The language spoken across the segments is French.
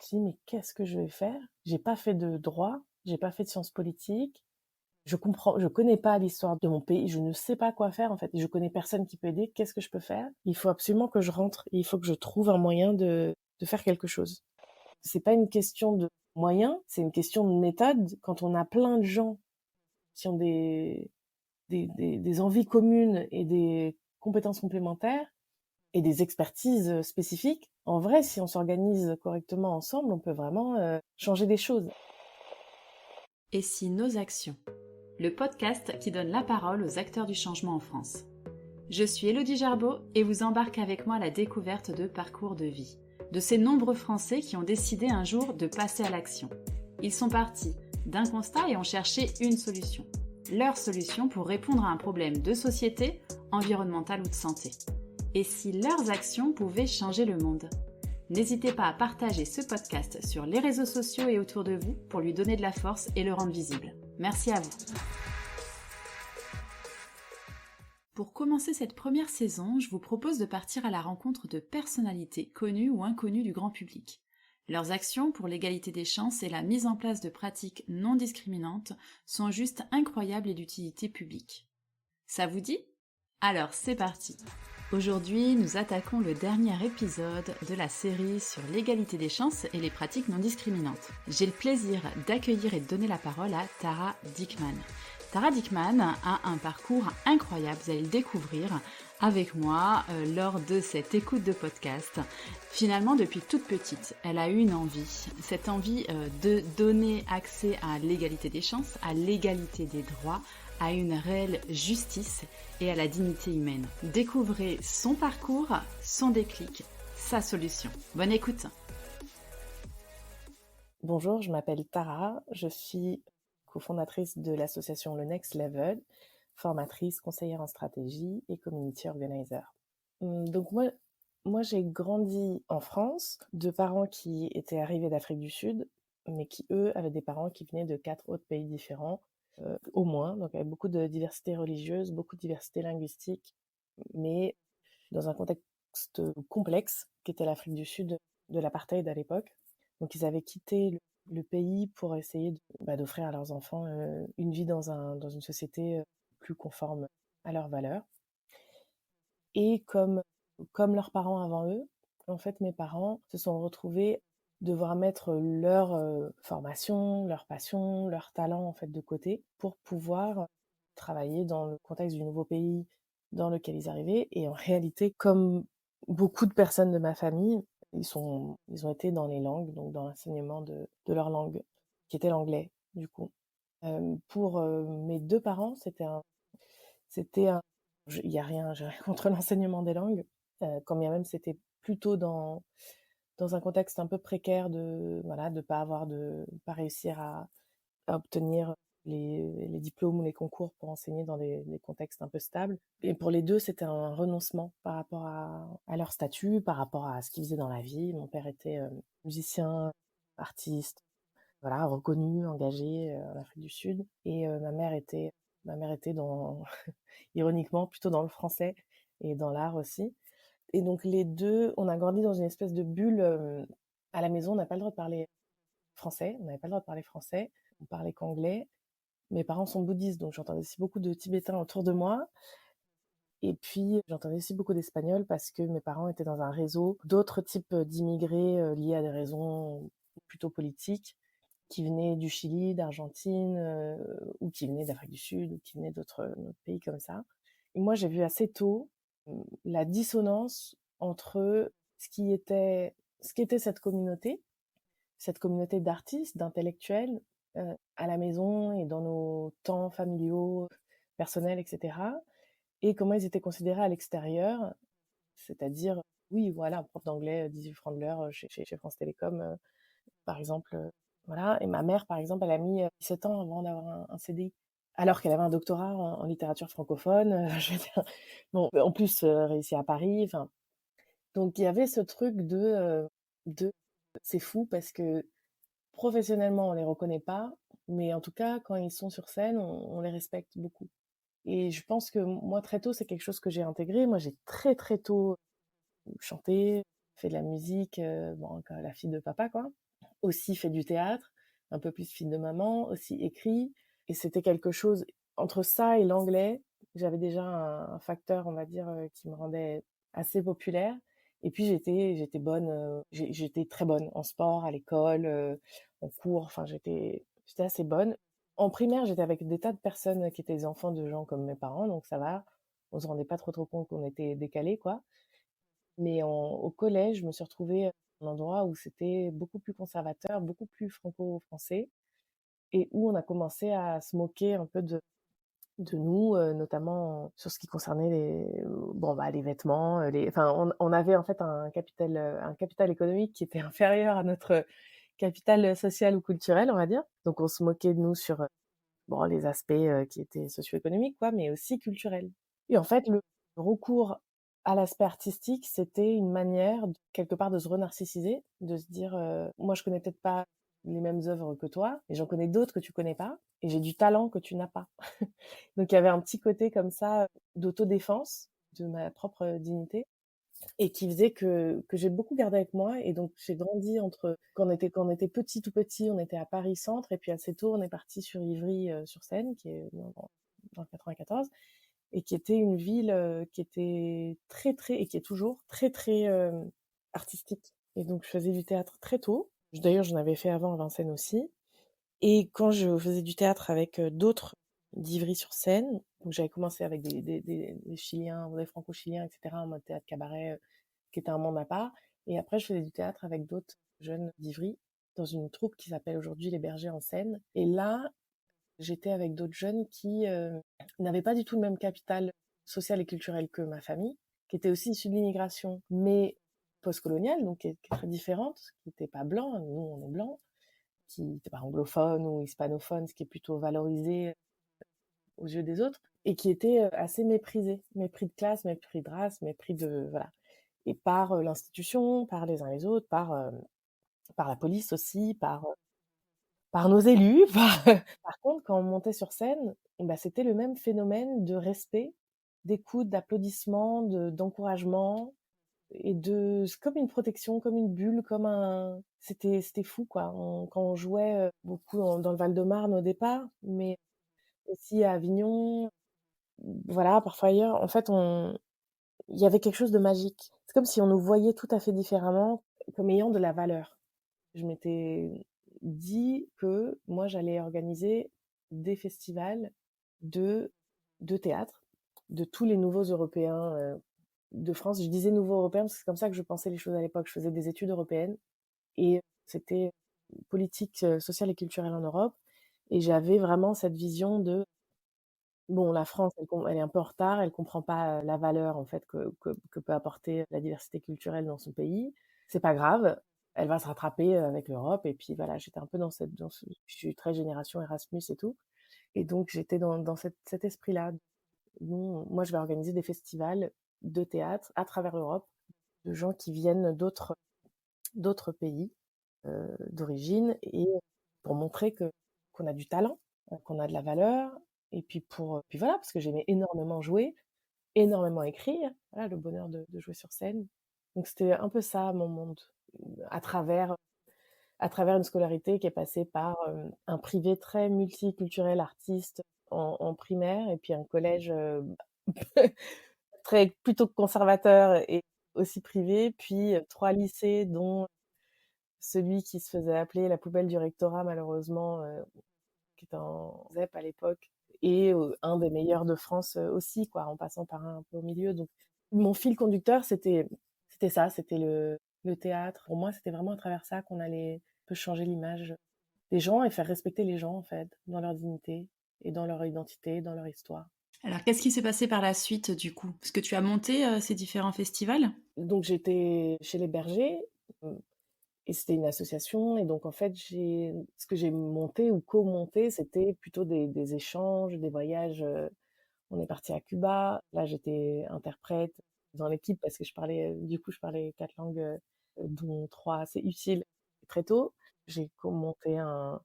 Je dis: «Mais qu'est-ce que je vais faire? J'ai pas fait de droit, j'ai pas fait de sciences politiques, je connais pas l'histoire de mon pays, je ne sais pas quoi faire, en fait, je connais personne qui peut aider, qu'est-ce que je peux faire? Il faut absolument que je rentre et il faut que je trouve un moyen de faire quelque chose». C'est pas une question de moyens, c'est une question de méthode. Quand on a plein de gens qui ont des envies communes et des compétences complémentaires et des expertises spécifiques, en vrai, si on s'organise correctement ensemble, on peut vraiment changer des choses. Et si nos actions, le podcast qui donne la parole aux acteurs du changement en France. Je suis Élodie Gerbeau et vous embarque avec moi à la découverte de parcours de vie, de ces nombreux Français qui ont décidé un jour de passer à l'action. Ils sont partis d'un constat et ont cherché une solution. Leur solution pour répondre à un problème de société, environnemental ou de santé. Et si leurs actions pouvaient changer le monde? N'hésitez pas à partager ce podcast sur les réseaux sociaux et autour de vous pour lui donner de la force et le rendre visible. Merci à vous. Pour commencer cette première saison, je vous propose de partir à la rencontre de personnalités connues ou inconnues du grand public. Leurs actions pour l'égalité des chances et la mise en place de pratiques non discriminantes sont juste incroyables et d'utilité publique. Ça vous dit? Alors c'est parti! Aujourd'hui, nous attaquons le dernier épisode de la série sur l'égalité des chances et les pratiques non discriminantes. J'ai le plaisir d'accueillir et de donner la parole à Tara Dickmann. Tara Dickmann a un parcours incroyable, vous allez le découvrir avec moi lors de cette écoute de podcast. Finalement, depuis toute petite, elle a eu une envie, cette envie de donner accès à l'égalité des chances, à l'égalité des droits, à une réelle justice et à la dignité humaine. Découvrez son parcours, son déclic, sa solution. Bonne écoute. Bonjour, je m'appelle Tara, je suis cofondatrice de l'association Le Next Level, formatrice, conseillère en stratégie et community organizer. Donc moi j'ai grandi en France de parents qui étaient arrivés d'Afrique du Sud, mais qui eux avaient des parents qui venaient de 4 autres pays différents, au moins, donc avec beaucoup de diversité religieuse, beaucoup de diversité linguistique, mais dans un contexte complexe qu'était l'Afrique du Sud de l'apartheid à l'époque. Donc ils avaient quitté le pays pour essayer d'offrir à leurs enfants une vie dans une société plus conforme à leurs valeurs. Et comme leurs parents avant eux, en fait, mes parents se sont retrouvés devoir mettre leur formation, leur passion, leur talent en fait de côté pour pouvoir travailler dans le contexte du nouveau pays dans lequel ils arrivaient. Et en réalité, comme beaucoup de personnes de ma famille, ils ont été dans les langues, donc dans l'enseignement de leur langue, qui était l'anglais, du coup. Pour mes deux parents, c'était un, il y a rien, j'ai rien contre l'enseignement des langues, quand bien même c'était plutôt dans un contexte un peu précaire de voilà de pas réussir à obtenir les diplômes ou les concours pour enseigner dans des contextes un peu stables. Et pour les deux, c'était un renoncement par rapport à leur statut, par rapport à ce qu'ils faisaient dans la vie. Mon père était musicien, artiste, voilà, reconnu, engagé en Afrique du Sud, et ma mère était dans ironiquement plutôt dans le français et dans l'art aussi. Et donc les deux, on a grandi dans une espèce de bulle. À la maison, on n'a pas le droit de parler français, on n'avait pas le droit de parler français, on parlait qu'anglais. Mes parents sont bouddhistes, donc j'entendais aussi beaucoup de Tibétains autour de moi. Et puis, j'entendais aussi beaucoup d'Espagnols parce que mes parents étaient dans un réseau d'autres types d'immigrés liés à des raisons plutôt politiques, qui venaient du Chili, d'Argentine, ou qui venaient d'Afrique du Sud, ou qui venaient d'autres pays comme ça. Et moi, j'ai vu assez tôt la dissonance entre ce qui était cette communauté d'artistes, d'intellectuels, à la maison et dans nos temps familiaux, personnels, etc., et comment ils étaient considérés à l'extérieur, c'est-à-dire, oui, voilà, prof d'anglais, 18 francs de l'heure chez France Télécom, par exemple, voilà. Et ma mère, par exemple, elle a mis 17 ans avant d'avoir un CDI, alors qu'elle avait un doctorat en littérature francophone. Je veux dire, bon, en plus, réussi à Paris. Enfin, donc il y avait ce truc de c'est fou parce que professionnellement, on les reconnaît pas, mais en tout cas, quand ils sont sur scène, on les respecte beaucoup. Et je pense que moi, très tôt, c'est quelque chose que j'ai intégré. Moi, j'ai très, très tôt chanté, fait de la musique, bon, comme la fille de papa, quoi. Aussi fait du théâtre, un peu plus fille de maman, aussi écrit. Et c'était quelque chose, entre ça et l'anglais, j'avais déjà un facteur, on va dire, qui me rendait assez populaire. Et puis j'étais bonne, j'étais très bonne en sport, à l'école, en cours, enfin j'étais assez bonne. En primaire, j'étais avec des tas de personnes qui étaient des enfants de gens comme mes parents, donc ça va. On se rendait pas trop compte qu'on était décalés, quoi. Mais au collège, je me suis retrouvée à un endroit où c'était beaucoup plus conservateur, beaucoup plus franco-français, et où on a commencé à se moquer un peu de nous, notamment sur ce qui concernait les vêtements, enfin, on avait en fait un capital économique qui était inférieur à notre capital social ou culturel, on va dire. Donc on se moquait de nous sur bon, les aspects qui étaient socio-économiques, quoi, mais aussi culturels. Et en fait, le recours à l'aspect artistique, c'était une manière, quelque part, de se renarcissiser, de se dire, moi, je connais peut-être pas les mêmes œuvres que toi, mais j'en connais d'autres que tu connais pas, et j'ai du talent que tu n'as pas. Donc, il y avait un petit côté comme ça d'autodéfense de ma propre dignité, et qui faisait que j'ai beaucoup gardé avec moi. Et donc j'ai grandi entre quand on était petit, tout petit, on était à Paris Centre, et puis assez tôt on est parti sur Ivry sur Seine, qui est dans le 94, et qui était une ville qui était très très, et qui est toujours très très artistique. Et donc je faisais du théâtre très tôt. D'ailleurs j'en avais fait avant à Vincennes aussi. Et quand je faisais du théâtre avec d'autres d'Ivry-sur-Seine, donc j'avais commencé avec des Chiliens, des Franco-Chiliens, etc., en mode théâtre cabaret, qui était un monde à part. Et après, je faisais du théâtre avec d'autres jeunes d'Ivry, dans une troupe qui s'appelle aujourd'hui Les Bergers en Seine. Et là, j'étais avec d'autres jeunes qui n'avaient pas du tout le même capital social et culturel que ma famille, qui était aussi issue de l'immigration, mais postcoloniale, donc qui est très différente, qui n'était pas blanc, nous on est blanc, qui n'était pas anglophone ou hispanophone, ce qui est plutôt valorisé aux yeux des autres, et qui était assez méprisé. Mépris de classe, mépris de race, mépris de... Voilà. Et par l'institution, par les uns les autres, par la police aussi, par nos élus. Par contre, quand on montait sur scène, bah, c'était le même phénomène de respect, d'écoute, d'applaudissement, d'encouragement, et c'est comme une protection, comme une bulle, c'était fou, quoi. Quand on jouait beaucoup dans le Val-de-Marne au départ, mais aussi à Avignon, voilà, parfois ailleurs, en fait, il y avait quelque chose de magique. C'est comme si on nous voyait tout à fait différemment, comme ayant de la valeur. Je m'étais dit que moi, j'allais organiser des festivals de, de théâtre, de tous les nouveaux Européens de France. Je disais nouveaux Européens parce que c'est comme ça que je pensais les choses à l'époque. Je faisais des études européennes, et c'était politique sociale et culturelle en Europe. Et j'avais vraiment cette vision de bon, la France, elle est un peu en retard, elle comprend pas la valeur en fait que peut apporter la diversité culturelle dans son pays. C'est pas grave, elle va se rattraper avec l'Europe. Et puis voilà, j'étais un peu je suis très génération Erasmus et tout. Et donc j'étais dans cet esprit-là. Moi, je vais organiser des festivals de théâtre à travers l'Europe, de gens qui viennent d'autres pays d'origine, et pour montrer qu'on a du talent, qu'on a de la valeur. Et puis puis voilà, parce que j'aimais énormément jouer, énormément écrire, voilà, le bonheur de jouer sur scène. Donc c'était un peu ça mon monde, à travers une scolarité qui est passée par un privé très multiculturel artiste en primaire, et puis un collège très plutôt conservateur et aussi privé, puis 3 lycées, dont celui qui se faisait appeler la poubelle du rectorat, malheureusement, qui était en ZEP à l'époque, et un des meilleurs de France aussi, quoi, en passant par un peu au milieu. Donc, mon fil conducteur, c'était ça, c'était le théâtre. Pour moi, c'était vraiment à travers ça qu'on allait peu changer l'image des gens et faire respecter les gens, en fait, dans leur dignité et dans leur identité, dans leur histoire. Alors, qu'est-ce qui s'est passé par la suite, du coup? Parce que tu as monté, ces différents festivals? Donc, j'étais chez les bergers, et c'était une association. Et donc, en fait, ce que j'ai monté ou co-monté, c'était plutôt des échanges, des voyages. On est parti à Cuba. Là, j'étais interprète dans l'équipe parce que je parlais 4 langues, dont 3 assez utiles très tôt. J'ai co-monté une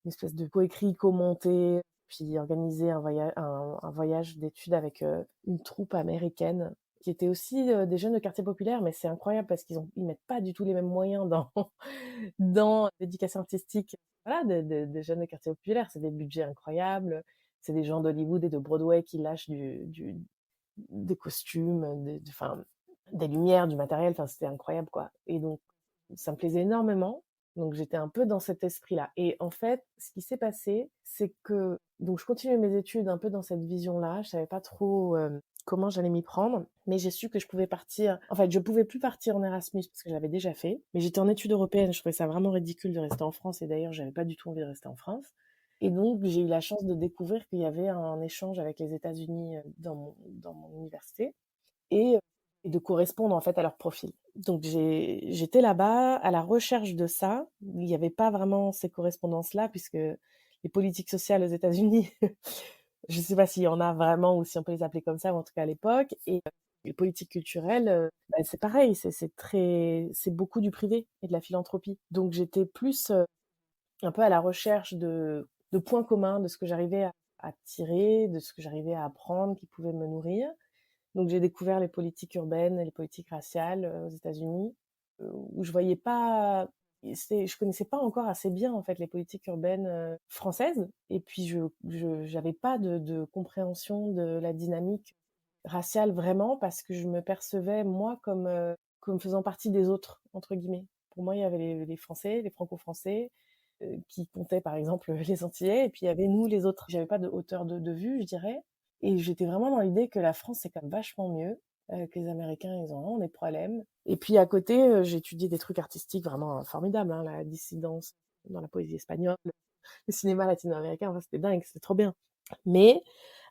espèce de coécrit, co-monté, puis organisé un voyage d'études avec une troupe américaine qui étaient aussi des jeunes de quartier populaire, mais c'est incroyable parce ils mettent pas du tout les mêmes moyens dans dans l'éducation artistique, voilà, des jeunes de quartier populaire. C'est des budgets incroyables, c'est des gens d'Hollywood et de Broadway qui lâchent des costumes, enfin, des lumières, du matériel. Enfin, c'était incroyable, quoi. Et donc, ça me plaisait énormément. Donc, j'étais un peu dans cet esprit-là. Et en fait, ce qui s'est passé, c'est que donc je continuais mes études un peu dans cette vision-là. Je savais pas trop comment j'allais m'y prendre, mais j'ai su que je pouvais partir. En fait, je pouvais plus partir en Erasmus parce que je l'avais déjà fait. Mais j'étais en études européennes. Je trouvais ça vraiment ridicule de rester en France. Et d'ailleurs, j'avais pas du tout envie de rester en France. Et donc, j'ai eu la chance de découvrir qu'il y avait un échange avec les États-Unis dans mon université et, et de correspondre en fait à leur profil. Donc, j'étais là-bas à la recherche de ça. Il n'y avait pas vraiment ces correspondances-là puisque les politiques sociales aux États-Unis, je ne sais pas s'il y en a vraiment ou si on peut les appeler comme ça, ou en tout cas à l'époque. Et les politiques culturelles, bah, c'est pareil, c'est beaucoup du privé et de la philanthropie. Donc, j'étais plus un peu à la recherche de points communs, de ce que j'arrivais à tirer, de ce que j'arrivais à apprendre qui pouvait me nourrir. Donc j'ai découvert les politiques urbaines et les politiques raciales aux États-Unis, où je voyais pas, je connaissais pas encore assez bien en fait les politiques urbaines françaises. Et puis j'avais pas de compréhension de la dynamique raciale vraiment parce que je me percevais moi comme faisant partie des autres entre guillemets. Pour moi, il y avait les Français, les Franco-Français, qui comptaient par exemple les Antillais, et puis il y avait nous les autres. J'avais pas de hauteur de vue, je dirais, et j'étais vraiment dans l'idée que la France c'est quand même vachement mieux, que les Américains ils ont vraiment des problèmes. Et puis à côté, j'ai étudié des trucs artistiques vraiment formidables, hein, la dissidence dans la poésie espagnole, le cinéma latino-américain, enfin, c'était dingue, c'était trop bien. Mais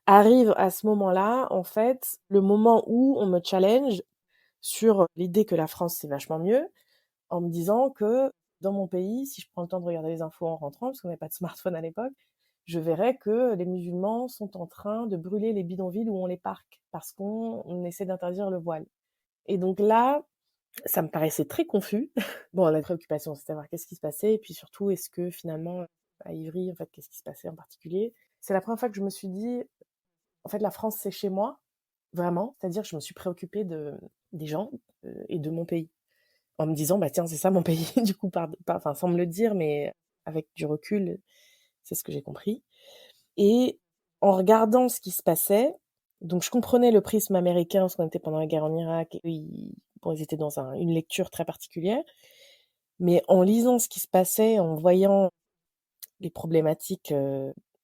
arrive à ce moment-là, en fait, le moment où on me challenge sur l'idée que la France c'est vachement mieux, en me disant que dans mon pays, si je prends le temps de regarder les infos en rentrant, parce qu'on n'avait pas de smartphone à l'époque, je verrais que les musulmans sont en train de brûler les bidonvilles où on les parque, parce qu'on essaie d'interdire le voile. Et donc là, ça me paraissait très confus. Bon, la préoccupation, c'était de savoir qu'est-ce qui se passait, et puis surtout, est-ce que finalement, à Ivry, en fait, qu'est-ce qui se passait en particulier. C'est la première fois que je me suis dit, en fait, la France, c'est chez moi, vraiment. C'est-à-dire que je me suis préoccupée des gens et de mon pays en me disant bah tiens c'est ça mon pays du coup enfin sans me le dire mais avec du recul c'est ce que j'ai compris. Et en regardant ce qui se passait, donc je comprenais le prisme américain parce qu'on était pendant la guerre en Irak et ils étaient dans une lecture très particulière, mais en lisant ce qui se passait, en voyant les problématiques,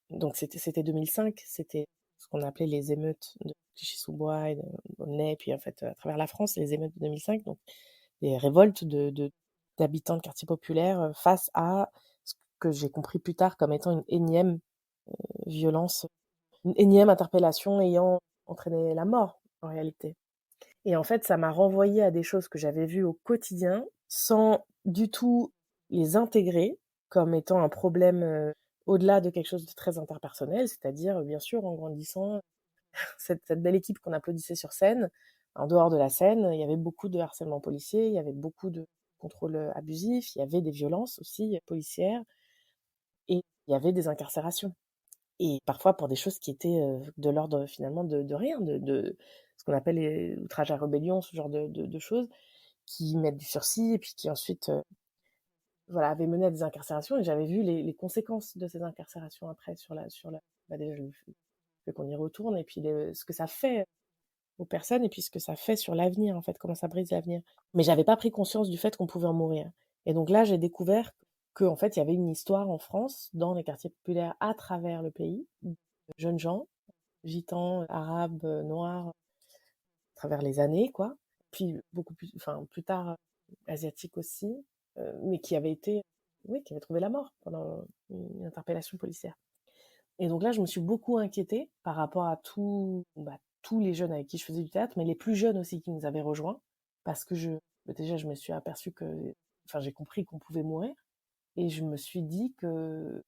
donc c'était 2005, c'était ce qu'on appelait les émeutes de Clichy-sous-Bois et de Aulnay, puis en fait à travers la France les émeutes de 2005, donc des révoltes d'habitants de quartiers populaires face à ce que j'ai compris plus tard comme étant une énième violence, une énième interpellation ayant entraîné la mort en réalité. Et en fait, ça m'a renvoyé à des choses que j'avais vues au quotidien sans du tout les intégrer comme étant un problème au-delà de quelque chose de très interpersonnel, c'est-à-dire bien sûr en grandissant cette belle équipe qu'on applaudissait sur scène, en dehors de la scène, il y avait beaucoup de harcèlement policier, il y avait beaucoup de contrôles abusifs, il y avait des violences aussi policières et il y avait des incarcérations. Et parfois pour des choses qui étaient de l'ordre finalement de rien, de ce qu'on appelle les outrages à rébellion, ce genre de choses qui mettent du sursis et puis qui ensuite voilà, avaient mené à des incarcérations. Et j'avais vu les conséquences de ces incarcérations après bah déjà le fait qu'on y retourne et puis ce que ça fait aux personnes et puis ce que ça fait sur l'avenir en fait, comment ça brise l'avenir. Mais j'avais pas pris conscience du fait qu'on pouvait en mourir. Et donc là, j'ai découvert qu'en fait, il y avait une histoire en France, dans les quartiers populaires à travers le pays, de jeunes gens, gitans, arabes, noirs, à travers les années, quoi. Puis beaucoup plus, enfin plus tard, asiatiques aussi, mais qui avaient été, oui, qui avaient trouvé la mort pendant une interpellation policière. Et donc là, je me suis beaucoup inquiétée par rapport à tous les jeunes avec qui je faisais du théâtre, mais les plus jeunes aussi qui nous avaient rejoints, parce que déjà, je me suis aperçue enfin, j'ai compris qu'on pouvait mourir, et je me suis dit je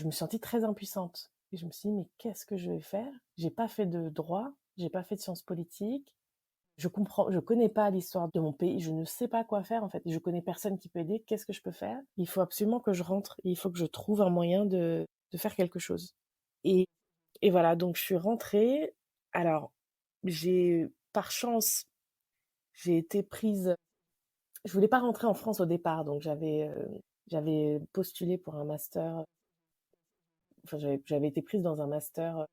me suis sentie très impuissante. Et je me suis dit, mais qu'est-ce que je vais faire? J'ai pas fait de droit, j'ai pas fait de sciences politiques, je connais pas l'histoire de mon pays, je ne sais pas quoi faire en fait, je connais personne qui peut aider, qu'est-ce que je peux faire? Il faut absolument que je rentre, il faut que je trouve un moyen de faire quelque chose. Et, et voilà, donc je suis rentrée. Alors, j'ai par chance, j'ai été prise. Je voulais pas rentrer en France au départ, donc j'avais postulé pour un master. Enfin, j'avais été prise dans un master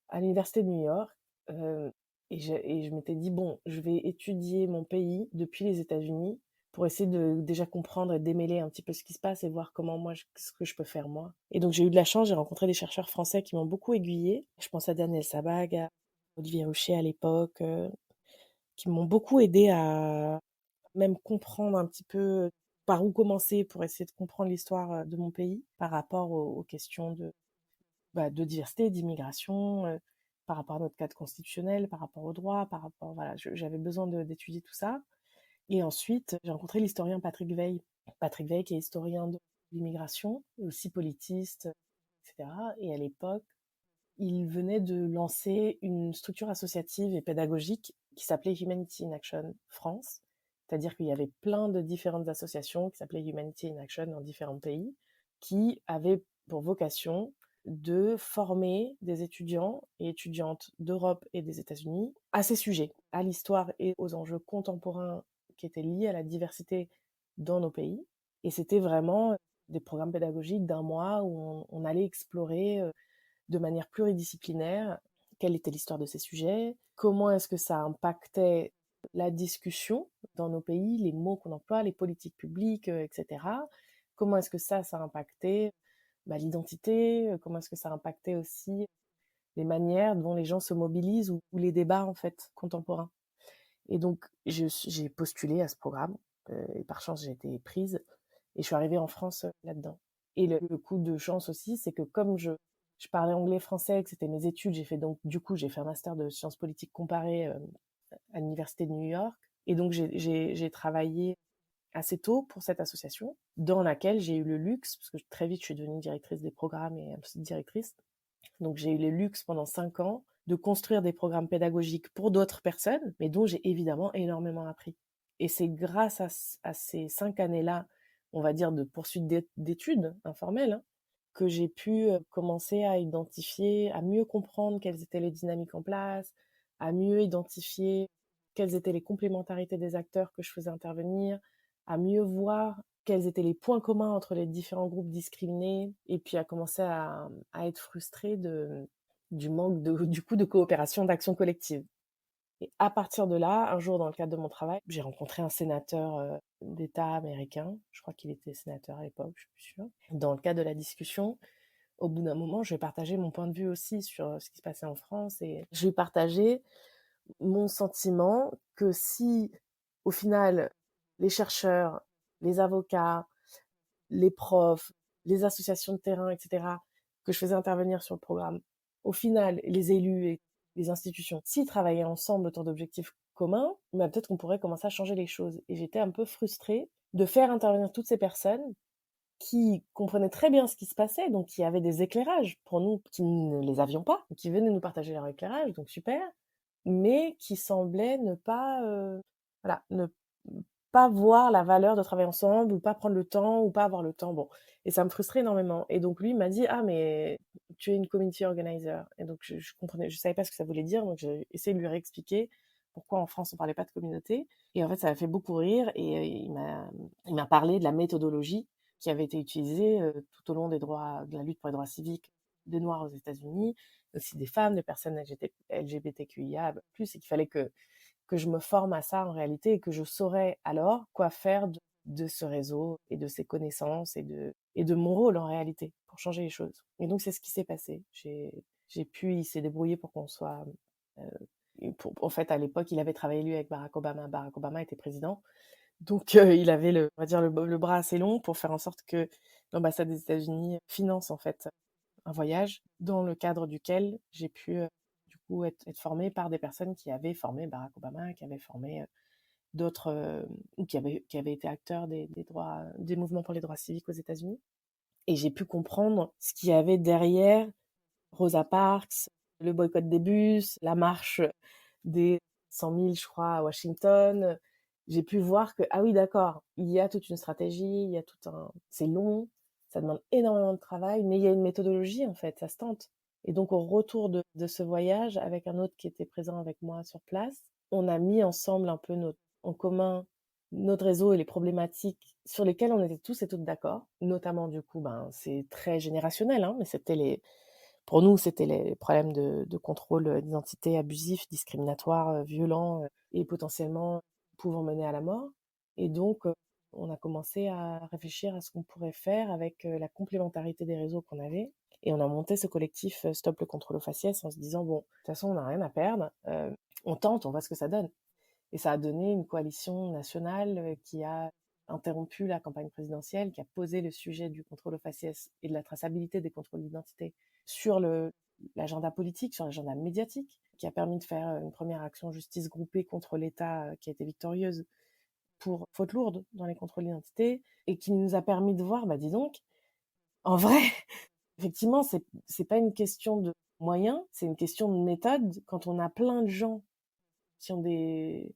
à l'université de New York. euh, et je m'étais dit, bon, je vais étudier mon pays depuis les États-Unis pour essayer de déjà comprendre et démêler un petit peu ce qui se passe et voir comment moi, ce que je peux faire moi. Et donc j'ai eu de la chance, j'ai rencontré des chercheurs français qui m'ont beaucoup aiguillée. Je pense à Daniel Sabag, à Olivier Ruchet à l'époque, qui m'ont beaucoup aidé à même comprendre un petit peu par où commencer pour essayer de comprendre l'histoire de mon pays par rapport aux questions de diversité, d'immigration, par rapport à notre cadre constitutionnel, par rapport au droit, par rapport, voilà, j'avais besoin d'étudier tout ça. Et ensuite, j'ai rencontré l'historien Patrick Veil. Patrick Veil, qui est historien de l'immigration, et aussi politiste, etc. Et à l'époque, il venait de lancer une structure associative et pédagogique qui s'appelait Humanity in Action France. C'est-à-dire qu'il y avait plein de différentes associations qui s'appelaient Humanity in Action dans différents pays, qui avaient pour vocation de former des étudiants et étudiantes d'Europe et des États-Unis à ces sujets, à l'histoire et aux enjeux contemporains qui étaient liés à la diversité dans nos pays. Et c'était vraiment des programmes pédagogiques d'un mois où on allait explorer de manière pluridisciplinaire quelle était l'histoire de ces sujets, comment est-ce que ça impactait la discussion dans nos pays, les mots qu'on emploie, les politiques publiques, etc. Comment est-ce que ça impactait l'identité, comment est-ce que ça impactait aussi les manières dont les gens se mobilisent ou les débats en fait contemporains. Et donc j'ai postulé à ce programme et par chance j'ai été prise et je suis arrivée en France là-dedans. Et le coup de chance aussi, c'est que comme je parlais anglais, français, que c'était mes études, j'ai fait un master de sciences politiques comparées à l'université de New York. Et donc j'ai travaillé assez tôt pour cette association, dans laquelle j'ai eu le luxe, parce que très vite je suis devenue directrice des programmes et ensuite directrice, donc j'ai eu le luxe pendant 5 ans de construire des programmes pédagogiques pour d'autres personnes, mais dont j'ai évidemment énormément appris. Et c'est grâce à ces 5 années-là, on va dire de poursuite d'études informelles, hein, que j'ai pu commencer à identifier, à mieux comprendre quelles étaient les dynamiques en place, à mieux identifier quelles étaient les complémentarités des acteurs que je faisais intervenir, à mieux voir quels étaient les points communs entre les différents groupes discriminés, et puis à commencer à être frustrée du manque du coup de coopération, d'action collective. Et à partir de là, un jour dans le cadre de mon travail, j'ai rencontré un sénateur d'État américain, je crois qu'il était sénateur à l'époque, je suis plus sûre. Dans le cadre de la discussion, au bout d'un moment, je vais partager mon point de vue aussi sur ce qui se passait en France et je vais partager mon sentiment que si, au final, les chercheurs, les avocats, les profs, les associations de terrain, etc., que je faisais intervenir sur le programme, au final, les élus et les institutions, s'ils travaillaient ensemble autour d'objectifs communs, peut-être qu'on pourrait commencer à changer les choses. Et j'étais un peu frustrée de faire intervenir toutes ces personnes qui comprenaient très bien ce qui se passait, donc qui avaient des éclairages pour nous qui ne les avions pas, qui venaient nous partager leur éclairage, donc super, mais qui semblaient ne pas, voilà, ne pas voir la valeur de travailler ensemble, ou pas prendre le temps, ou pas avoir le temps. Bon, et ça me frustrait énormément. Et donc lui m'a dit, ah mais tu es une community organizer. Et donc je comprenais, je savais pas ce que ça voulait dire, donc j'ai essayé de lui réexpliquer pourquoi en France on parlait pas de communauté. Et en fait ça m'a fait beaucoup rire et il m'a parlé de la méthodologie qui avait été utilisée tout au long de la lutte pour les droits civiques des Noirs aux États-Unis, aussi des femmes, des personnes LGBTQIA+, et qu'il fallait que je me forme à ça en réalité et que je saurais alors quoi faire de ce réseau et de ces connaissances et de mon rôle en réalité pour changer les choses. Et donc c'est ce qui s'est passé. Il s'est débrouillé pour qu'on soit... en fait, à l'époque, il avait travaillé lui avec Barack Obama. Barack Obama était président. Donc il avait on va dire le bras assez long pour faire en sorte que l'ambassade des États-Unis finance en fait un voyage dans le cadre duquel j'ai pu du coup être formée par des personnes qui avaient formé Barack Obama, qui avaient formé d'autres ou qui avaient été acteurs des mouvements pour les droits civiques aux États-Unis. Et j'ai pu comprendre ce qu'il y avait derrière Rosa Parks, le boycott des bus, la marche des 100 000, je crois, à Washington. J'ai pu voir que, ah oui, d'accord, il y a toute une stratégie, il y a c'est long, ça demande énormément de travail, mais il y a une méthodologie, en fait, ça se tente. Et donc, au retour de ce voyage, avec un autre qui était présent avec moi sur place, on a mis ensemble un peu en commun notre réseau et les problématiques sur lesquelles on était tous et toutes d'accord. Notamment, du coup, c'est très générationnel, hein, mais pour nous, c'était les problèmes de contrôle d'identité abusif, discriminatoire, violent et potentiellement pouvant mener à la mort. Et donc, on a commencé à réfléchir à ce qu'on pourrait faire avec la complémentarité des réseaux qu'on avait. Et on a monté ce collectif Stop le contrôle aux faciès en se disant, bon, de toute façon, on n'a rien à perdre, on tente, on voit ce que ça donne. Et ça a donné une coalition nationale qui a interrompu la campagne présidentielle, qui a posé le sujet du contrôle aux faciès et de la traçabilité des contrôles d'identité sur l'agenda politique, sur l'agenda médiatique, qui a permis de faire une première action justice groupée contre l'État qui a été victorieuse pour faute lourde dans les contrôles d'identité et qui nous a permis de voir, dis donc, en vrai, effectivement, c'est pas une question de moyens, c'est une question de méthode. Quand on a plein de gens qui ont des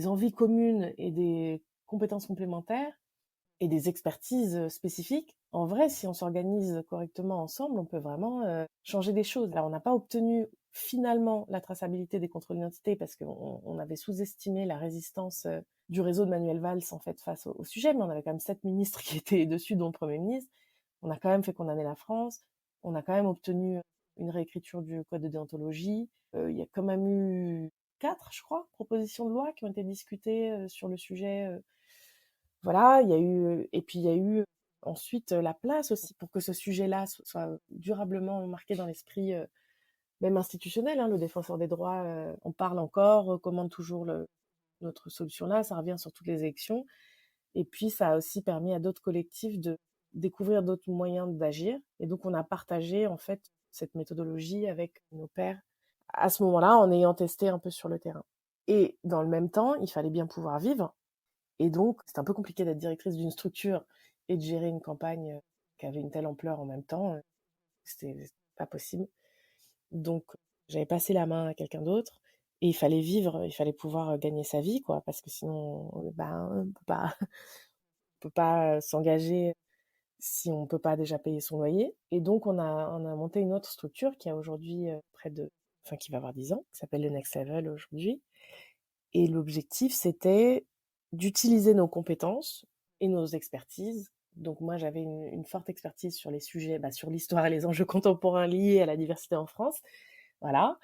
envies communes et des compétences complémentaires et des expertises spécifiques, en vrai, si on s'organise correctement ensemble, on peut vraiment changer des choses. Alors, on n'a pas obtenu finalement la traçabilité des contrôles d'identité parce qu'on avait sous-estimé la résistance du réseau de Manuel Valls en fait face au sujet, mais on avait quand même 7 ministres qui étaient dessus, dont le Premier ministre. On a quand même fait condamner la France. On a quand même obtenu une réécriture du code de déontologie. Il y a quand même eu 4, je crois, propositions de loi qui ont été discutées sur le sujet. Voilà, il y a eu, et puis il y a eu ensuite la place aussi pour que ce sujet-là soit durablement marqué dans l'esprit même institutionnel. Hein, le défenseur des droits en parle encore, recommande toujours notre solution-là, ça revient sur toutes les élections. Et puis ça a aussi permis à d'autres collectifs de découvrir d'autres moyens d'agir. Et donc on a partagé en fait cette méthodologie avec nos pairs à ce moment-là en ayant testé un peu sur le terrain. Et dans le même temps, il fallait bien pouvoir vivre. Et donc, c'est un peu compliqué d'être directrice d'une structure et de gérer une campagne qui avait une telle ampleur en même temps. C'était pas possible. Donc, j'avais passé la main à quelqu'un d'autre et il fallait vivre, il fallait pouvoir gagner sa vie, quoi, parce que sinon, on peut pas s'engager si on peut pas déjà payer son loyer. Et donc, on a monté une autre structure qui a aujourd'hui qui va avoir 10 ans, qui s'appelle le Next Level aujourd'hui. Et l'objectif, c'était d'utiliser nos compétences et nos expertises. Donc moi, j'avais une forte expertise sur les sujets, sur l'histoire et les enjeux contemporains liés à la diversité en France, voilà,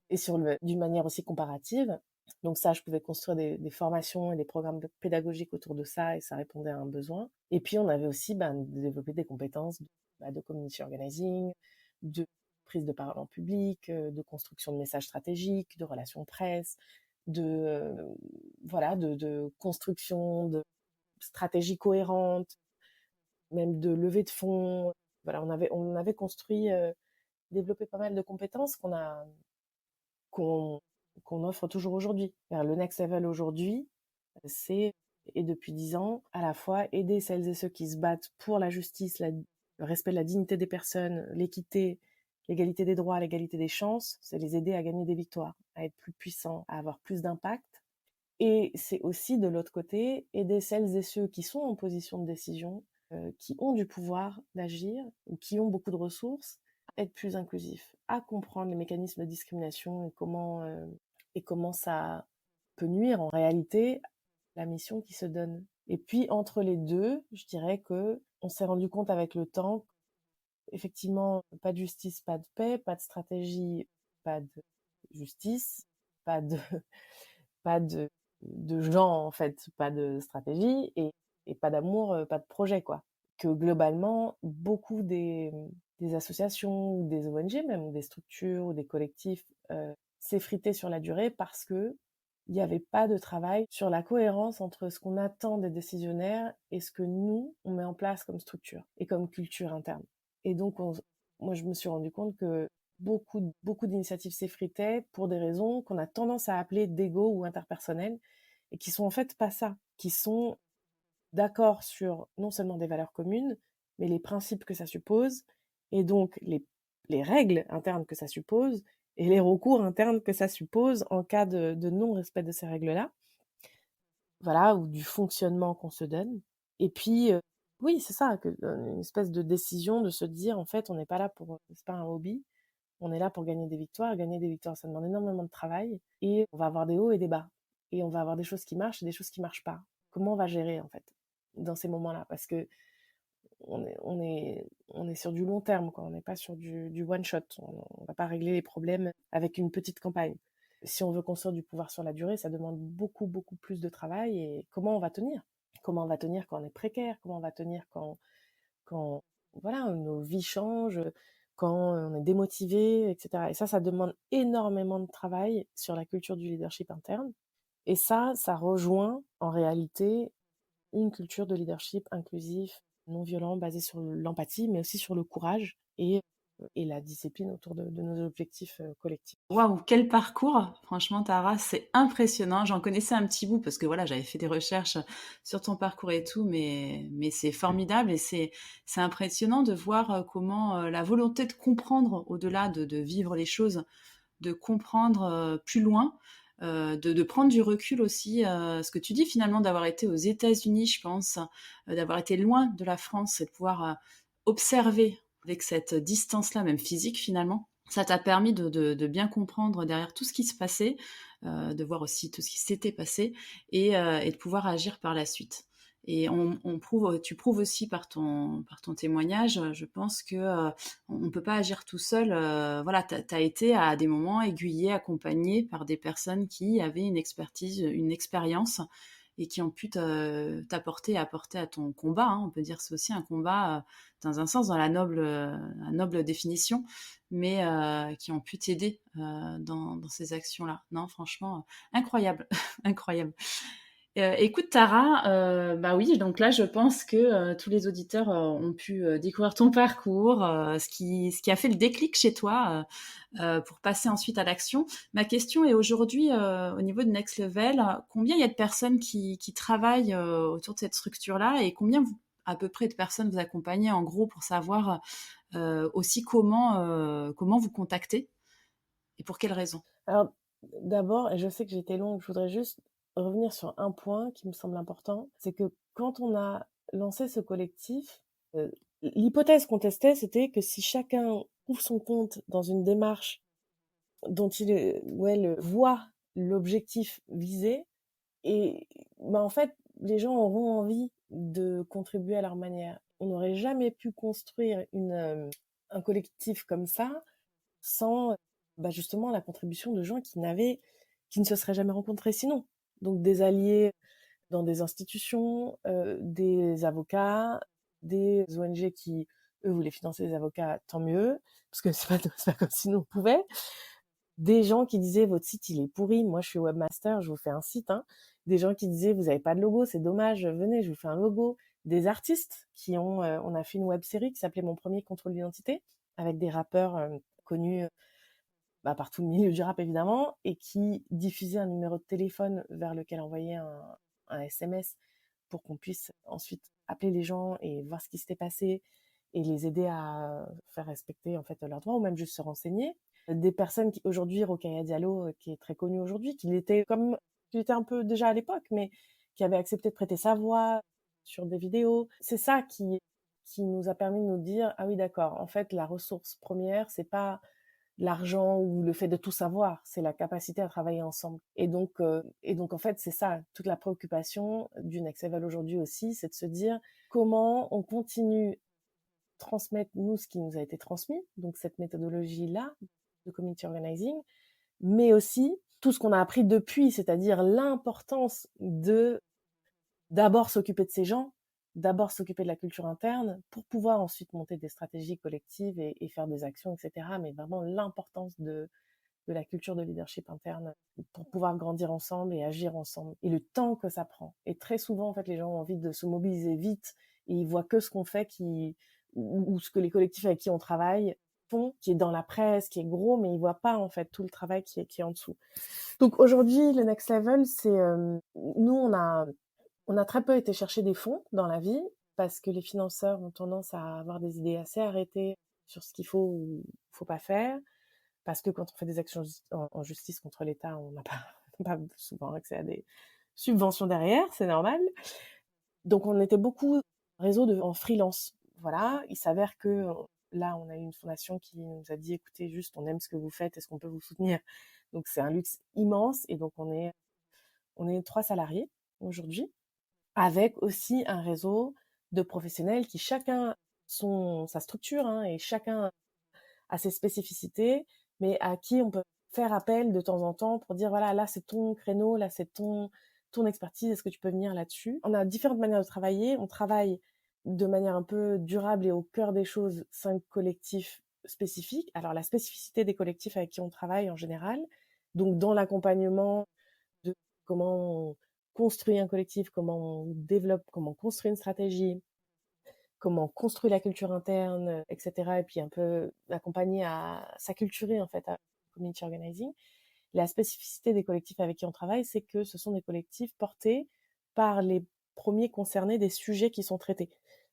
et d'une manière aussi comparative. Donc ça, je pouvais construire des formations et des programmes pédagogiques autour de ça, et ça répondait à un besoin. Et puis on avait aussi développé des compétences de community organizing, de prise de parole en public, de construction de messages stratégiques, de relations presse, de construction de stratégies cohérentes, même de levée de fonds. Voilà, on avait construit, développé pas mal de compétences qu'on qu'on offre toujours aujourd'hui. Le Next Level aujourd'hui, c'est, et depuis 10 ans, à la fois aider celles et ceux qui se battent pour la justice, le respect de la dignité des personnes, l'équité, l'égalité des droits, l'égalité des chances, c'est les aider à gagner des victoires, à être plus puissants, à avoir plus d'impact. Et c'est aussi, de l'autre côté, aider celles et ceux qui sont en position de décision, qui ont du pouvoir d'agir ou qui ont beaucoup de ressources, à être plus inclusifs, à comprendre les mécanismes de discrimination et comment ça peut nuire en réalité à la mission qui se donne. Et puis entre les deux, je dirais que on s'est rendu compte avec le temps, effectivement, pas de justice, pas de paix, pas de stratégie, pas de justice, pas de pas de gens, en fait, pas de stratégie et pas d'amour, pas de projet, quoi. Que globalement, beaucoup des associations ou des ONG même, ou des structures ou des collectifs s'effritaient sur la durée parce que il n'y avait pas de travail sur la cohérence entre ce qu'on attend des décisionnaires et ce que nous, on met en place comme structure et comme culture interne. Et donc, moi, je me suis rendu compte que beaucoup d'initiatives s'effritaient pour des raisons qu'on a tendance à appeler d'ego ou interpersonnelles et qui sont en fait pas ça, qui sont d'accord sur non seulement des valeurs communes, mais les principes que ça suppose et donc les règles internes que ça suppose et les recours internes que ça suppose en cas de non-respect de ces règles-là, voilà, ou du fonctionnement qu'on se donne. Et puis, Oui, c'est ça, une espèce de décision de se dire, en fait, on n'est pas là pour, c'est pas un hobby, on est là pour gagner des victoires. Gagner des victoires, ça demande énormément de travail et on va avoir des hauts et des bas. Et on va avoir des choses qui marchent et des choses qui marchent pas. Comment on va gérer, en fait, dans ces moments-là? Parce que on est sur du long terme, quoi. On n'est pas sur du one shot. On va pas régler les problèmes avec une petite campagne. Si on veut construire du pouvoir sur la durée, ça demande beaucoup, beaucoup plus de travail. Et comment on va tenir? Comment on va tenir quand on est précaire? Comment on va tenir quand voilà, nos vies changent, quand on est démotivé, etc. Et ça demande énormément de travail sur la culture du leadership interne. Et ça rejoint en réalité une culture de leadership inclusif, non violent, basé sur l'empathie, mais aussi sur le courage et la discipline autour de nos objectifs collectifs. Waouh, quel parcours! Franchement, Tara, c'est impressionnant. J'en connaissais un petit bout parce que voilà, j'avais fait des recherches sur ton parcours et tout, mais c'est formidable et c'est impressionnant de voir comment la volonté de comprendre au-delà de vivre les choses, de comprendre plus loin, de prendre du recul aussi. Ce que tu dis finalement, d'avoir été aux États-Unis, je pense, d'avoir été loin de la France et de pouvoir observer avec cette distance-là, même physique finalement. Ça t'a permis de bien comprendre derrière tout ce qui se passait, de voir aussi tout ce qui s'était passé et de pouvoir agir par la suite. Et tu prouves aussi par ton témoignage, je pense que on ne peut pas agir tout seul. Voilà, tu as été à des moments aiguillé, accompagné par des personnes qui avaient une expertise, une expérience et qui ont pu t'apporter, apporter à ton combat. Hein. On peut dire que c'est aussi un combat, dans un sens, dans la noble définition, mais qui ont pu t'aider dans ces actions-là. Non, franchement, incroyable, incroyable. Écoute Tara, bah oui, donc là je pense que tous les auditeurs ont pu découvrir ton parcours, ce qui a fait le déclic chez toi pour passer ensuite à l'action. Ma question est aujourd'hui au niveau de Next Level, combien il y a de personnes qui travaillent autour de cette structure-là et combien à peu près de personnes vous accompagnez en gros pour savoir aussi comment vous contacter et pour quelles raisons? Alors, d'abord, et je sais que j'ai été longue, je voudrais juste revenir sur un point qui me semble important, c'est que quand on a lancé ce collectif, l'hypothèse qu'on testait, c'était que si chacun trouve son compte dans une démarche dont il ou elle voit l'objectif visé, et bah, en fait, les gens auront envie de contribuer à leur manière. On n'aurait jamais pu construire un collectif comme ça sans bah, justement la contribution de gens qui ne se seraient jamais rencontrés sinon. Donc des alliés dans des institutions, des avocats, des ONG qui, eux, voulaient financer les avocats, tant mieux, parce que c'est pas comme si nous on pouvait. Des gens qui disaient votre site il est pourri, moi je suis webmaster, je vous fais un site. Hein. Des gens qui disaient vous avez pas de logo, c'est dommage, venez, je vous fais un logo. Des artistes on a fait une web série qui s'appelait Mon premier contrôle d'identité avec des rappeurs connus bah, par tout le milieu du rap évidemment et qui diffusaient un numéro de téléphone vers lequel envoyer un SMS pour qu'on puisse ensuite appeler les gens et voir ce qui s'était passé et les aider à faire respecter en fait leurs droits ou même juste se renseigner. Des personnes qui aujourd'hui, Rokhaya Diallo, qui est très connue aujourd'hui, qu'il était un peu déjà à l'époque, mais qui avait accepté de prêter sa voix sur des vidéos. C'est ça qui nous a permis de nous dire ah oui d'accord, en fait la ressource première c'est pas l'argent ou le fait de tout savoir, c'est la capacité à travailler ensemble. Et donc en fait, c'est ça, toute la préoccupation du Next Level aujourd'hui aussi, c'est de se dire comment on continue transmettre nous ce qui nous a été transmis, donc cette méthodologie-là de community organizing, mais aussi tout ce qu'on a appris depuis, c'est-à-dire l'importance de d'abord s'occuper de ces gens, d'abord s'occuper de la culture interne pour pouvoir ensuite monter des stratégies collectives et faire des actions, etc. Mais vraiment l'importance de la culture de leadership interne pour pouvoir grandir ensemble et agir ensemble. Et le temps que ça prend. Et très souvent, en fait, les gens ont envie de se mobiliser vite et ils voient que ce qu'on fait ou ce que les collectifs avec qui on travaille font, qui est dans la presse, qui est gros, mais ils voient pas, en fait, tout le travail qui est en dessous. Donc aujourd'hui, le Next Level, nous, on a très peu été chercher des fonds dans la vie parce que les financeurs ont tendance à avoir des idées assez arrêtées sur ce qu'il faut ou faut pas faire. Parce que quand on fait des actions en justice contre l'État, on n'a pas souvent accès à des subventions derrière, c'est normal. Donc on était beaucoup réseau en freelance. Voilà, il s'avère que là, on a eu une fondation qui nous a dit, écoutez, juste, on aime ce que vous faites, est-ce qu'on peut vous soutenir? Donc, c'est un luxe immense. Et donc, on est 3 salariés aujourd'hui, avec aussi un réseau de professionnels qui chacun sa structure, hein, et chacun a ses spécificités, mais à qui on peut faire appel de temps en temps pour dire, voilà, là, c'est ton créneau, là, c'est ton expertise, est-ce que tu peux venir là-dessus? On a différentes manières de travailler. On travaille de manière un peu durable et au cœur des choses, 5 collectifs spécifiques. Alors, la spécificité des collectifs avec qui on travaille en général, donc dans l'accompagnement de comment on construit un collectif, comment on développe, comment on construit une stratégie, comment on construit la culture interne, etc. Et puis un peu accompagner à s'acculturer en fait à community organizing. La spécificité des collectifs avec qui on travaille, c'est que ce sont des collectifs portés par les premiers concernés des sujets qui sont traités.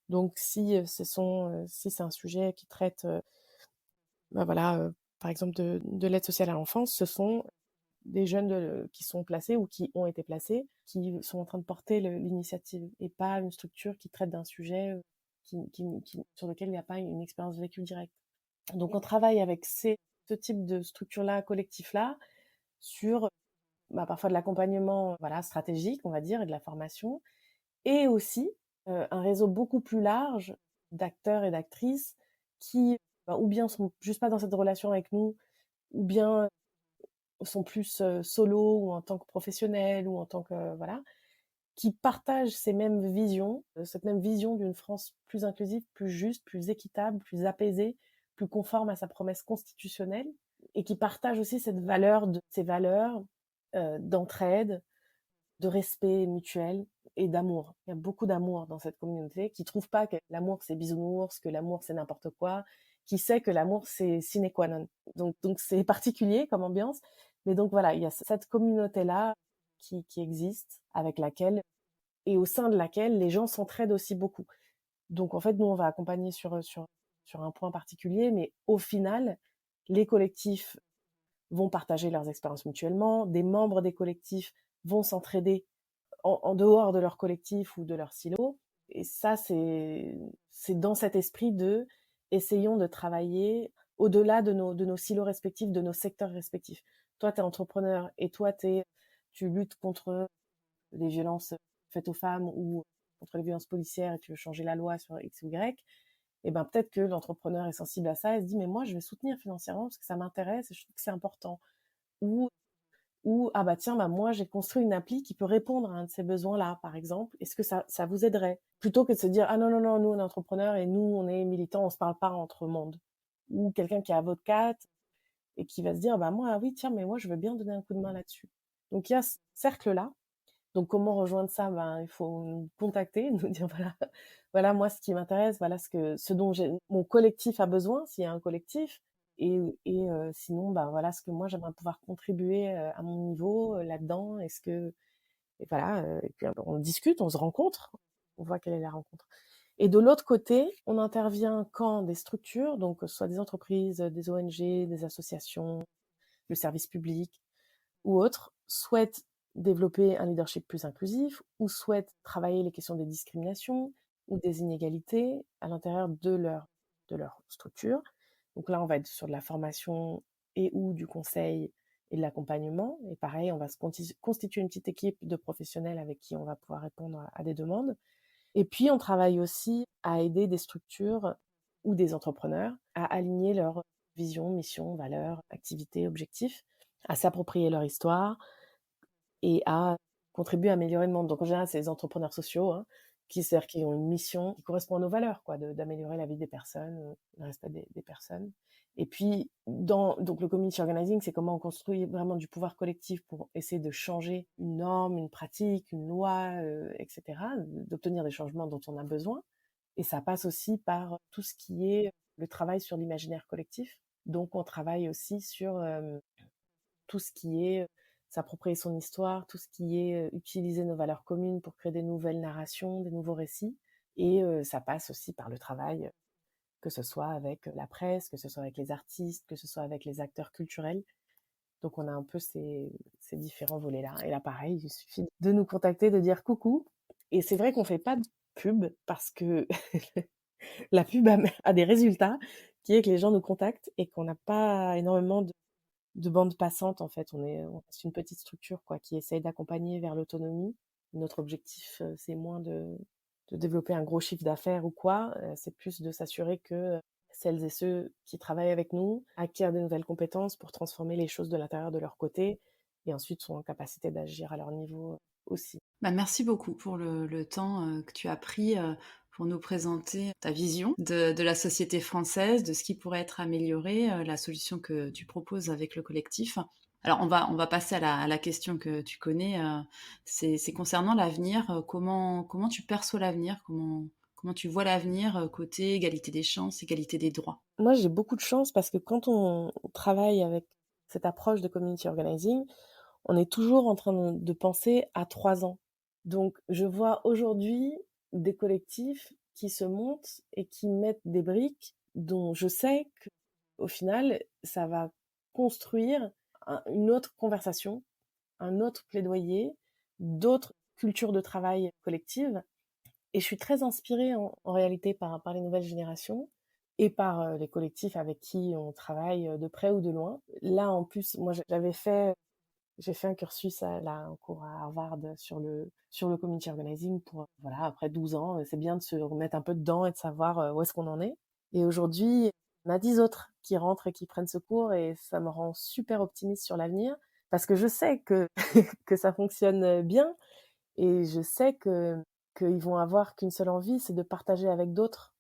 Donc si c'est un sujet qui traite, voilà, par exemple de l'aide sociale à l'enfance, ce sont des jeunes qui sont placés ou qui ont été placés, qui sont en train de porter l'initiative, et pas une structure qui traite d'un sujet sur lequel il n'y a pas une expérience vécue directe. Donc on travaille avec ce type de structure-là, collectif-là, sur parfois de l'accompagnement, voilà, stratégique, on va dire, et de la formation, et aussi un réseau beaucoup plus large d'acteurs et d'actrices qui ou bien sont juste pas dans cette relation avec nous, ou bien sont plus solo ou en tant que professionnels ou en tant que voilà, qui partagent ces mêmes visions, cette même vision d'une France plus inclusive, plus juste, plus équitable, plus apaisée, plus conforme à sa promesse constitutionnelle, et qui partagent aussi ces valeurs d'entraide, de respect mutuel et d'amour. Il y a beaucoup d'amour dans cette communauté, qui trouve pas que l'amour c'est bisounours, que l'amour c'est n'importe quoi, qui sait que l'amour c'est sine qua non. Donc c'est particulier comme ambiance, mais donc voilà, il y a cette communauté-là qui existe, avec laquelle et au sein de laquelle les gens s'entraident aussi beaucoup. Donc en fait, nous on va accompagner sur un point particulier, mais au final, les collectifs vont partager leurs expériences mutuellement, des membres des collectifs vont s'entraider en dehors de leur collectif ou de leur silo. Et ça, c'est dans cet esprit de essayons de travailler au-delà de nos silos respectifs, de nos secteurs respectifs. Toi, tu es entrepreneur et toi, tu luttes contre les violences faites aux femmes ou contre les violences policières et tu veux changer la loi sur X ou Y. Et ben peut-être que l'entrepreneur est sensible à ça et se dit mais moi je vais soutenir financièrement parce que ça m'intéresse et je trouve que c'est important. Ou ah bah tiens, bah moi j'ai construit une appli qui peut répondre à un de ces besoins-là, par exemple. Est-ce que ça vous aiderait? Plutôt que de se dire, ah non, non, non, nous on est entrepreneurs et nous on est militants, on se parle pas entre monde. Ou quelqu'un qui est avocate et qui va se dire, bah moi, ah oui, tiens, mais moi je veux bien donner un coup de main là-dessus. Donc il y a ce cercle-là. Donc comment rejoindre ça? Ben, il faut nous contacter, nous dire, voilà, voilà moi ce qui m'intéresse, voilà ce dont mon collectif a besoin, s'il y a un collectif. Sinon, ben voilà ce que moi j'aimerais pouvoir contribuer à mon niveau là-dedans. Et voilà, et puis on discute, on se rencontre, on voit quelle est la rencontre. Et de l'autre côté, on intervient quand des structures, donc soit des entreprises, des ONG, des associations, le service public ou autres, souhaitent développer un leadership plus inclusif ou souhaitent travailler les questions des discriminations ou des inégalités à l'intérieur de leur structure. Donc là, on va être sur de la formation et ou du conseil et de l'accompagnement. Et pareil, on va se constituer une petite équipe de professionnels avec qui on va pouvoir répondre à des demandes. Et puis, on travaille aussi à aider des structures ou des entrepreneurs à aligner leur vision, mission, valeurs, activités, objectifs, à s'approprier leur histoire et à contribuer à améliorer le monde. Donc en général, c'est les entrepreneurs sociaux, hein, qui ont une mission qui correspond à nos valeurs, quoi, d'améliorer la vie des personnes, le respect des personnes. Et puis, donc le community organizing, c'est comment on construit vraiment du pouvoir collectif pour essayer de changer une norme, une pratique, une loi, etc., d'obtenir des changements dont on a besoin. Et ça passe aussi par tout ce qui est le travail sur l'imaginaire collectif. Donc on travaille aussi sur tout ce qui est s'approprier son histoire, tout ce qui est utiliser nos valeurs communes pour créer des nouvelles narrations, des nouveaux récits. Et ça passe aussi par le travail, que ce soit avec la presse, que ce soit avec les artistes, que ce soit avec les acteurs culturels. Donc on a un peu ces différents volets-là. Et là, pareil, il suffit de nous contacter, de dire coucou. Et c'est vrai qu'on fait pas pub parce que la pub a des résultats, qui est que les gens nous contactent et qu'on n'a pas énormément de bande passante en fait. On reste une petite structure quoi, qui essaye d'accompagner vers l'autonomie. Notre objectif, c'est moins de développer un gros chiffre d'affaires ou quoi, c'est plus de s'assurer que celles et ceux qui travaillent avec nous acquièrent de nouvelles compétences pour transformer les choses de l'intérieur de leur côté et ensuite sont en capacité d'agir à leur niveau aussi. Merci beaucoup pour le temps que tu as pris pour nous présenter ta vision de la société française, de ce qui pourrait être amélioré, la solution que tu proposes avec le collectif. Alors on va passer à la question que tu connais, c'est concernant l'avenir. Comment tu perçois l'avenir? Comment tu vois l'avenir côté égalité des chances, égalité des droits? Moi, j'ai beaucoup de chance parce que quand on travaille avec cette approche de community organizing, on est toujours en train de penser à 3 ans. Donc, je vois aujourd'hui des collectifs qui se montent et qui mettent des briques dont je sais qu'au final, ça va construire une autre conversation, un autre plaidoyer, d'autres cultures de travail collectives. Et je suis très inspirée en réalité par les nouvelles générations et par les collectifs avec qui on travaille de près ou de loin. Là, en plus, moi, j'ai fait un cursus un cours à Harvard sur le community organizing pour, voilà, après 12 ans, c'est bien de se remettre un peu dedans et de savoir où est-ce qu'on en est. Et aujourd'hui, on a 10 autres qui rentrent et qui prennent ce cours et ça me rend super optimiste sur l'avenir parce que je sais que, que ça fonctionne bien et je sais qu'ils vont avoir qu'une seule envie, c'est de partager avec d'autres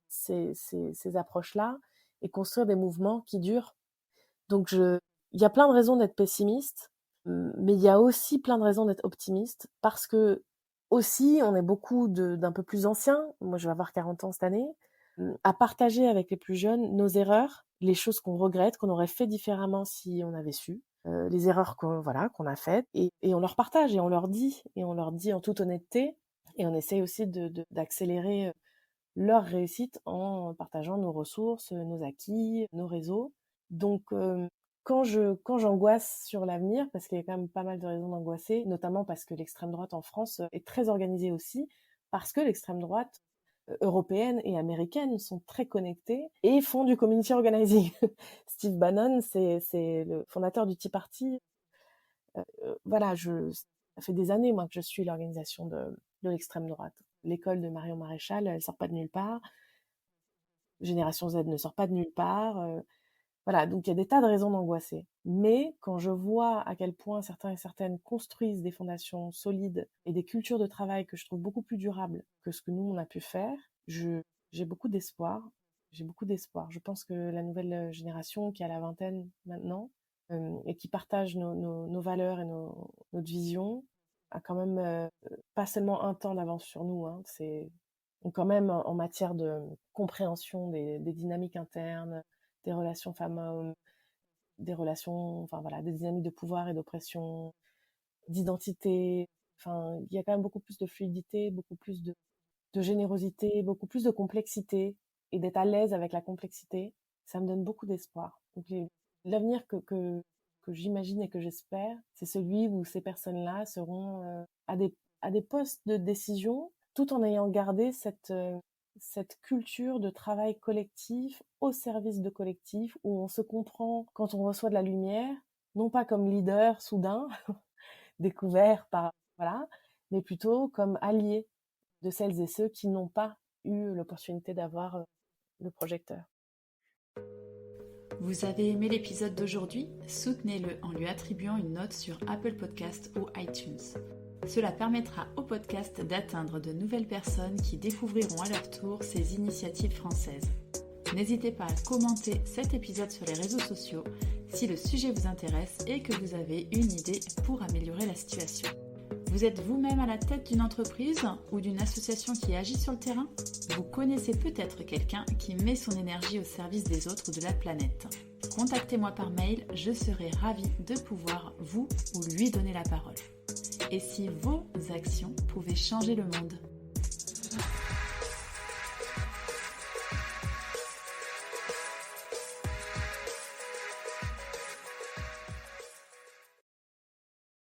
ces approches-là et construire des mouvements qui durent. Donc il y a plein de raisons d'être pessimiste, mais il y a aussi plein de raisons d'être optimiste parce que aussi on est beaucoup d'un peu plus anciens, moi je vais avoir 40 ans cette année, à partager avec les plus jeunes nos erreurs, les choses qu'on regrette, qu'on aurait fait différemment si on avait su, les erreurs qu'on a faites et on leur partage et on leur dit en toute honnêteté et on essaye aussi d'accélérer leur réussite en partageant nos ressources, nos acquis, nos réseaux. Donc quand j'angoisse sur l'avenir, parce qu'il y a quand même pas mal de raisons d'angoisser, notamment parce que l'extrême droite en France est très organisée aussi, parce que l'extrême droite européenne et américaine sont très connectées et font du community organizing. Steve Bannon, c'est le fondateur du Tea Party. Voilà, ça fait des années moi que je suis l'organisation de l'extrême droite. L'école de Marion Maréchal, elle sort pas de nulle part. Génération Z ne sort pas de nulle part. Voilà, donc il y a des tas de raisons d'angoisser. Mais quand je vois à quel point certains et certaines construisent des fondations solides et des cultures de travail que je trouve beaucoup plus durables que ce que nous, on a pu faire, j'ai beaucoup d'espoir. J'ai beaucoup d'espoir. Je pense que la nouvelle génération qui a la vingtaine maintenant et qui partage nos valeurs et notre vision a quand même pas seulement un temps d'avance sur nous. Hein, donc quand même en matière de compréhension des dynamiques internes, des relations femmes-hommes, des relations, enfin voilà, des dynamiques de pouvoir et d'oppression, d'identité. Enfin, il y a quand même beaucoup plus de fluidité, beaucoup plus de générosité, beaucoup plus de complexité et d'être à l'aise avec la complexité. Ça me donne beaucoup d'espoir. Donc l'avenir que j'imagine et que j'espère, c'est celui où ces personnes-là seront à des postes de décision tout en ayant gardé cette culture de travail collectif au service de collectif où on se comprend quand on reçoit de la lumière, non pas comme leader soudain, découvert par, voilà, mais plutôt comme allié de celles et ceux qui n'ont pas eu l'opportunité d'avoir le projecteur. Vous avez aimé l'épisode d'aujourd'hui? Soutenez-le en lui attribuant une note sur Apple Podcast ou iTunes. Cela permettra au podcast d'atteindre de nouvelles personnes qui découvriront à leur tour ces initiatives françaises. N'hésitez pas à commenter cet épisode sur les réseaux sociaux si le sujet vous intéresse et que vous avez une idée pour améliorer la situation. Vous êtes vous-même à la tête d'une entreprise ou d'une association qui agit sur le terrain? Vous connaissez peut-être quelqu'un qui met son énergie au service des autres ou de la planète. Contactez-moi par mail, je serai ravie de pouvoir vous ou lui donner la parole. Et si vos actions pouvaient changer le monde?